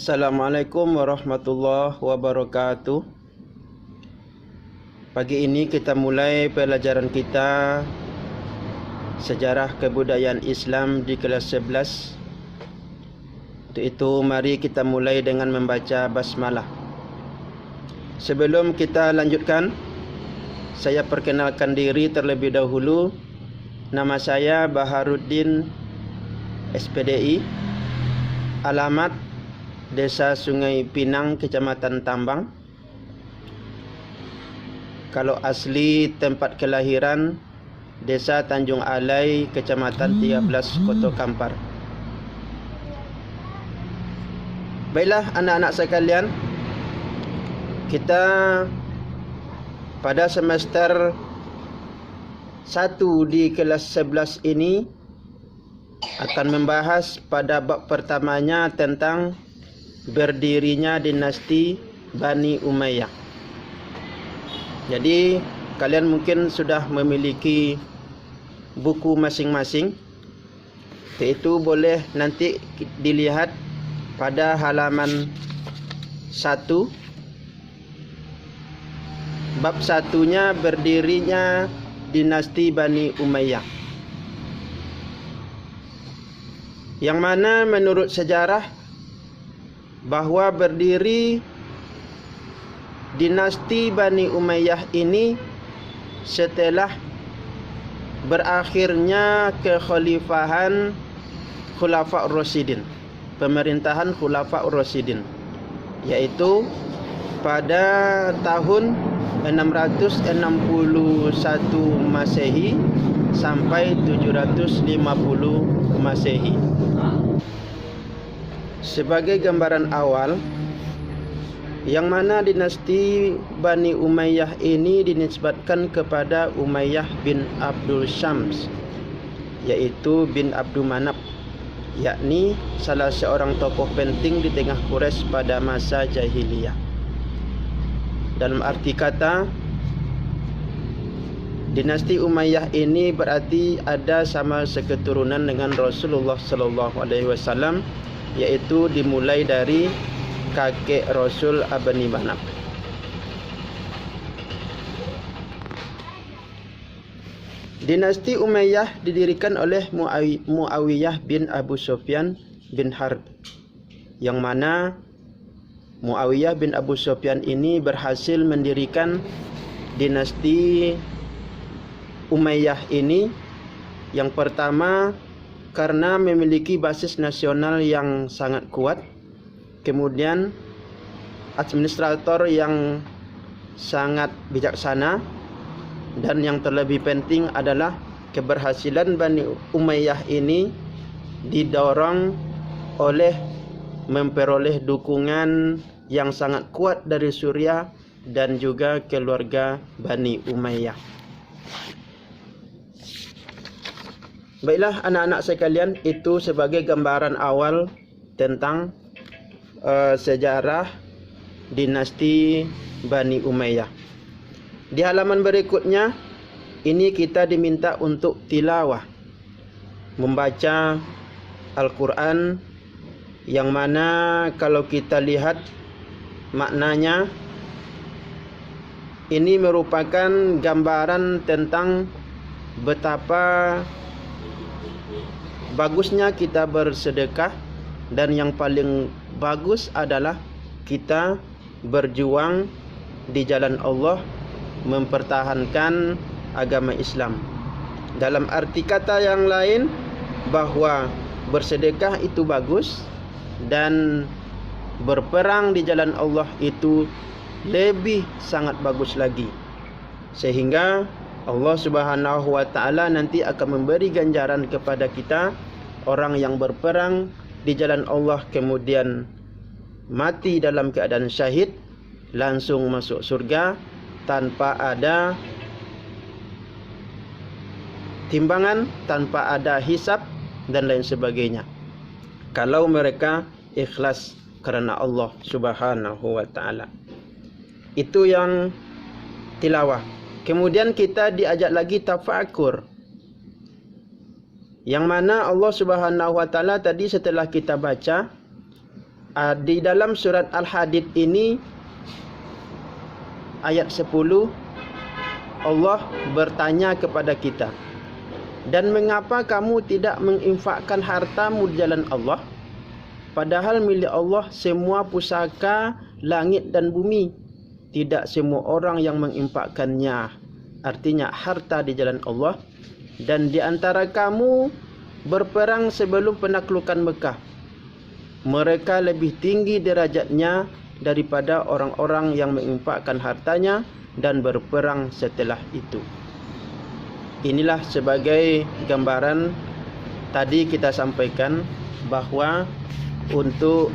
Assalamualaikum warahmatullahi wabarakatuh. Pagi ini kita mulai pelajaran kita Sejarah Kebudayaan Islam di kelas 11. Untuk itu mari kita mulai dengan membaca basmalah. Sebelum kita lanjutkan, saya perkenalkan diri terlebih dahulu. Nama saya Baharuddin SPDI. Alamat Desa Sungai Pinang, Kecamatan Tambang. Kalau asli tempat kelahiran Desa Tanjung Alai, Kecamatan 13, Kota Kampar. Baiklah anak-anak sekalian, kita pada semester 1 di kelas 11 ini akan membahas pada bab pertamanya tentang berdirinya dinasti Bani Umayyah. Jadi kalian mungkin sudah memiliki buku masing-masing. Itu boleh nanti dilihat pada halaman 1. Bab 1-nya berdirinya dinasti Bani Umayyah, yang mana menurut sejarah bahwa berdiri dinasti Bani Umayyah ini setelah berakhirnya kekhalifahan Khulafa' Rasyidin, pemerintahan Khulafa' Rasyidin, yaitu pada tahun 661 Masehi sampai 750 Masehi. Sebagai gambaran awal, yang mana dinasti Bani Umayyah ini dinisbatkan kepada Umayyah bin Abdul Syams, yaitu bin Abdul Manaf, yakni salah seorang tokoh penting di tengah Quraisy pada masa jahiliyah. Dalam arti kata, dinasti Umayyah ini berarti ada sama seketurunan dengan Rasulullah sallallahu alaihi wasallam, yaitu dimulai dari kakek Rasul Abani Manaf. Dinasti Umayyah didirikan oleh Muawiyah bin Abu Sufyan bin Harb, yang mana Muawiyah bin Abu Sufyan ini berhasil mendirikan dinasti Umayyah ini. Yang pertama, karena memiliki basis nasional yang sangat kuat, kemudian administrator yang sangat bijaksana, dan yang terlebih penting adalah keberhasilan Bani Umayyah ini didorong oleh memperoleh dukungan yang sangat kuat dari Suriah dan juga keluarga Bani Umayyah. Baiklah anak-anak sekalian, itu sebagai gambaran awal tentang sejarah dinasti Bani Umayyah. Di halaman berikutnya, ini kita diminta untuk tilawah, membaca Al-Quran, yang mana kalau kita lihat maknanya, ini merupakan gambaran tentang betapa bagusnya kita bersedekah, dan yang paling bagus adalah kita berjuang di jalan Allah mempertahankan agama Islam. Dalam arti kata yang lain, bahwa bersedekah itu bagus dan berperang di jalan Allah itu lebih sangat bagus lagi, sehingga Allah Subhanahu wa taala nanti akan memberi ganjaran kepada kita, orang yang berperang di jalan Allah kemudian mati dalam keadaan syahid, langsung masuk surga tanpa ada timbangan, tanpa ada hisab dan lain sebagainya, kalau mereka ikhlas karena Allah Subhanahu wa taala. Itu yang tilawah. Kemudian kita diajak lagi tafakur, yang mana Allah Subhanahu wa taala tadi setelah kita baca Di dalam surat Al-Hadid ini ayat 10 Allah bertanya kepada kita, dan mengapa kamu tidak menginfakkan hartamu di jalan Allah, padahal milik Allah semua pusaka langit dan bumi. Tidak semua orang yang menginfakkannya, artinya harta di jalan Allah. Dan di antara kamu berperang sebelum penaklukan Mekah, mereka lebih tinggi derajatnya daripada orang-orang yang menginfakkan hartanya dan berperang setelah itu. Inilah sebagai gambaran tadi kita sampaikan bahwa untuk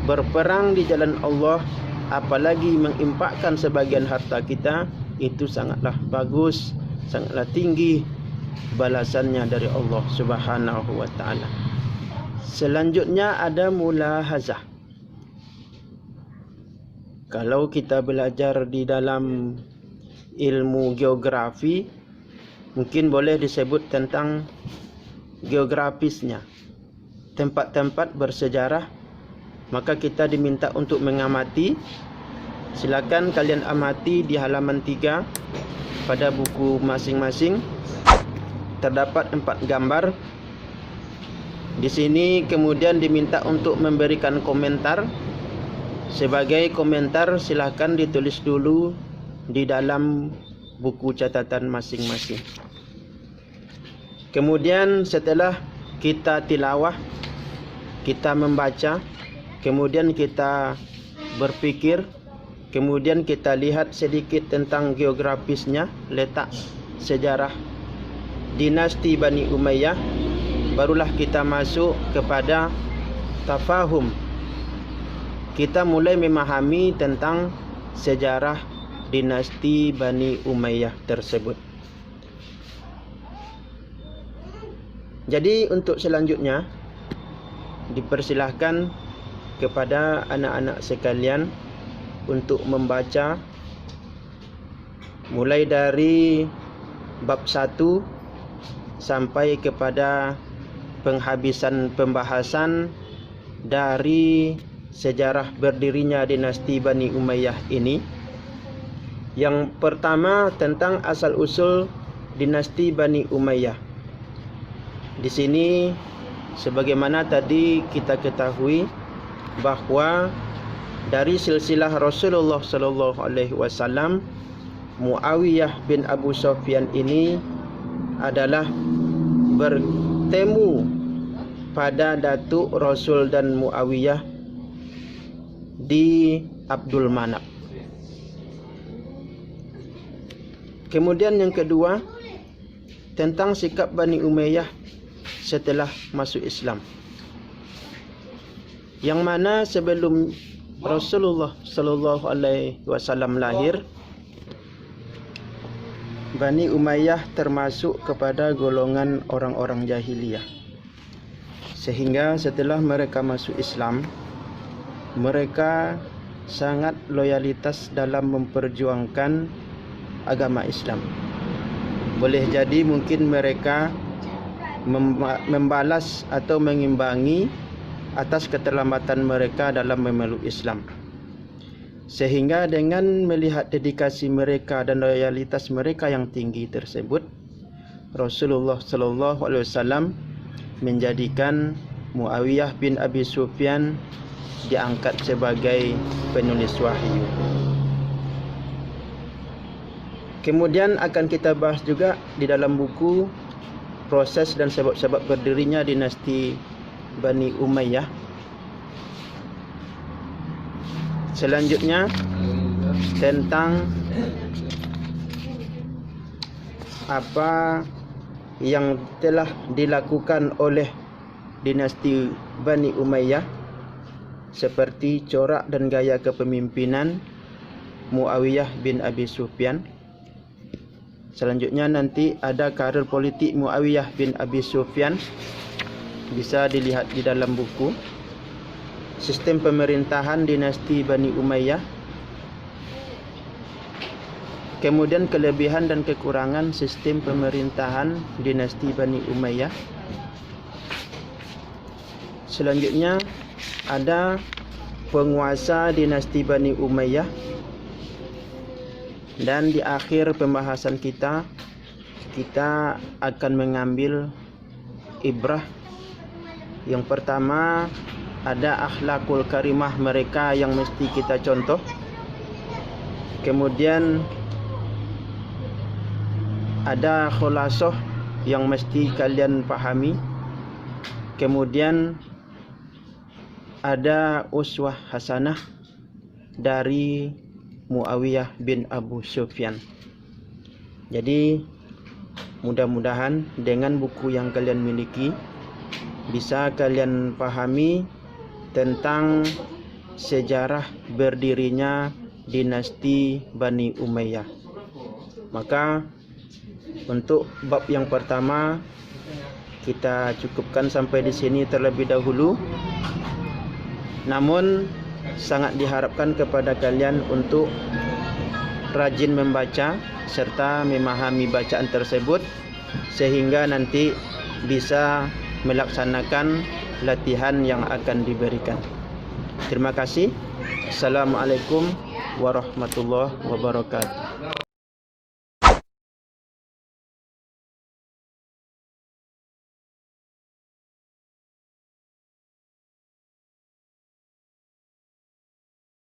berperang di jalan Allah, apalagi menginfakkan sebagian harta kita, itu sangatlah bagus, sangatlah tinggi balasannya dari Allah Subhanahu wa taala. Selanjutnya ada mulahazah. Kalau kita belajar di dalam ilmu geografi, mungkin boleh disebut tentang geografisnya, tempat-tempat bersejarah, maka kita diminta untuk mengamati. Silakan kalian amati di halaman 3 pada buku masing-masing. Terdapat 4 gambar. Di sini kemudian diminta untuk memberikan komentar. Sebagai komentar silakan ditulis dulu di dalam buku catatan masing-masing. Kemudian setelah kita tilawah, kita membaca, kemudian kita berpikir, kemudian kita lihat sedikit tentang geografisnya, letak sejarah dinasti Bani Umayyah, barulah kita masuk kepada tafahum. Kita mulai memahami tentang sejarah dinasti Bani Umayyah tersebut. Jadi untuk selanjutnya dipersilahkan kepada anak-anak sekalian untuk membaca mulai dari bab 1 sampai kepada penghabisan pembahasan dari sejarah berdirinya dinasti Bani Umayyah ini. Yang pertama tentang asal-usul dinasti Bani Umayyah. Di sini sebagaimana tadi kita ketahui bahwa dari silsilah Rasulullah sallallahu alaihi wasallam, Muawiyah bin Abu Sufyan ini adalah bertemu pada datuk Rasul dan Muawiyah di Abdul Manab. Kemudian yang kedua tentang sikap Bani Umayyah setelah masuk Islam, yang mana sebelum Rasulullah sallallahu alaihi wasallam lahir, Bani Umayyah termasuk kepada golongan orang-orang jahiliyah. Sehingga setelah mereka masuk Islam, mereka sangat loyalitas dalam memperjuangkan agama Islam. Boleh jadi mungkin mereka membalas atau mengimbangi atas keterlambatan mereka dalam memeluk Islam. Sehingga dengan melihat dedikasi mereka dan loyalitas mereka yang tinggi tersebut, Rasulullah sallallahu alaihi wasallam menjadikan Muawiyah bin Abi Sufyan diangkat sebagai penulis wahyu. Kemudian akan kita bahas juga di dalam buku proses dan sebab-sebab berdirinya dinasti Bani Umayyah. Selanjutnya tentang apa yang telah dilakukan oleh dinasti Bani Umayyah, seperti corak dan gaya kepemimpinan Muawiyah bin Abi Sufyan. Selanjutnya nanti ada karir politik Muawiyah bin Abi Sufyan, bisa dilihat di dalam buku. Sistem pemerintahan dinasti Bani Umayyah, kemudian kelebihan dan kekurangan sistem pemerintahan dinasti Bani Umayyah. Selanjutnya ada penguasa dinasti Bani Umayyah. Dan di akhir pembahasan kita akan mengambil ibrah. Yang pertama, ada akhlakul karimah mereka yang mesti kita contoh. Kemudian ada khulasah yang mesti kalian pahami. Kemudian ada uswah hasanah dari Muawiyah bin Abu Sufyan. Jadi mudah-mudahan dengan buku yang kalian miliki bisa kalian pahami tentang sejarah berdirinya dinasti Bani Umayyah. Maka untuk bab yang pertama kita cukupkan sampai di sini terlebih dahulu. Namun sangat diharapkan kepada kalian untuk rajin membaca serta memahami bacaan tersebut sehingga nanti bisa melaksanakan latihan yang akan diberikan. Terima kasih. Assalamualaikum warahmatullahi wabarakatuh.